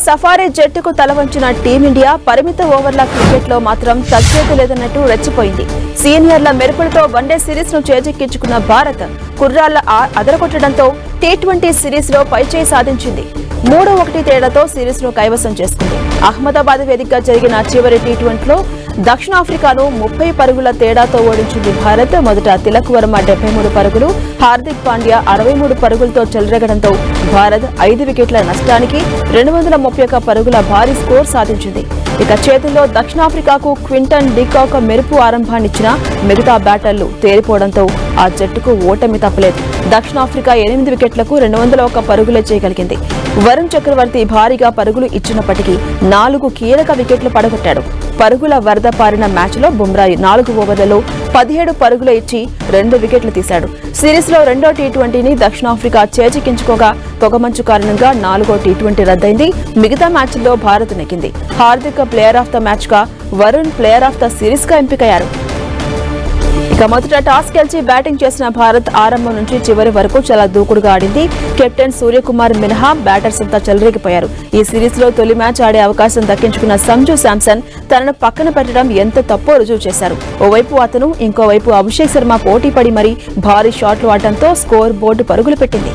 Safari జట్టుకు తలవంచిన team India పరిమిత ఓవర్ల క్రికెట్లో మాత్రం తగ్గేది లేదన్నట్టు రెచ్చిపోయింది. సీనియర్ల మెరుపులతో వన్డే సిరీస్ ను చేజిక్కించుకున్న భారత్ కుర్రాళ్ల అదరగొట్టడంతో టీ20 సిరీస్ లో పైచేయి సాధించింది. 3-1 తేడాతో సిరీస్ ను కైవసం చేసుకుంది. అహ్మదాబాద్ వేదికగా జరిగిన చివరి టీ20లో దక్షిణాఫ్రికాను 30 పరుగుల తేడాతో ఓడించింది భారత్. మొదట తిలక్ వర్మ 73 పరుగులు, హార్దిక్ పాండ్యా 63 పరుగులతో చెలరేగడంతో భారత్ 5 వికెట్ల నష్టానికి 231 పరుగుల భారీ స్కోర్ సాధించింది. ఇక చేతుల్లో దక్షిణాఫ్రికాకు క్వింటన్ డికాక్ మెరుపు ఆరంభాన్నిచ్చిన మిగతా బ్యాటర్లు తేలిపోవడంతో ఆ జట్టుకు ఓటమి తప్పలేదు. దక్షిణాఫ్రికా 8 వికెట్లకు 201 పరుగులే చేయగలిగింది. వరుణ్ చక్రవర్తి భారీగా పరుగులు ఇచ్చినప్పటికీ 4 కీలక వికెట్లు పడగొట్టాడు. పరుగుల వరద పారిన మ్యాచ్లో బుమ్రా 4 ఓవర్లలో 17 పరుగులు ఇచ్చి 2 వికెట్లు తీశాడు. సిరీస్లో రెండో టీ20ని దక్షిణాఫ్రికా చేజిక్కించుకోగా పొగమంచు కారణంగా 4వ టీ20 రద్దయింది. మిగతా మ్యాచ్ల్లో భారత్ నెగ్గింది. Hardik player of the match గా, Varun player of the series గా ఎంపికయ్యారు. ఇక మొదట టాస్ గెలిచి బ్యాటింగ్ చేసిన భారత్ ఆరంభం నుంచి చివరి వరకు చాలా దూకుడుగా ఆడింది. కెప్టెన్ సూర్యకుమార్ మినహా బ్యాటర్స్ అంతా చెలరేగిపోయారు. ఈ సిరీస్ లో తొలి మ్యాచ్ ఆడే అవకాశం దక్కించుకున్న సంజు శాంసన్ తనను పక్కన పెట్టడం ఎంత తప్పో రుజువు చేశారు. ఓవైపు అతను, ఇంకోవైపు అభిషేక్ శర్మ పోటీ పడి మరీ భారీ షాట్లు ఆడటంతో స్కోర్ బోర్డు పరుగులు పెట్టింది.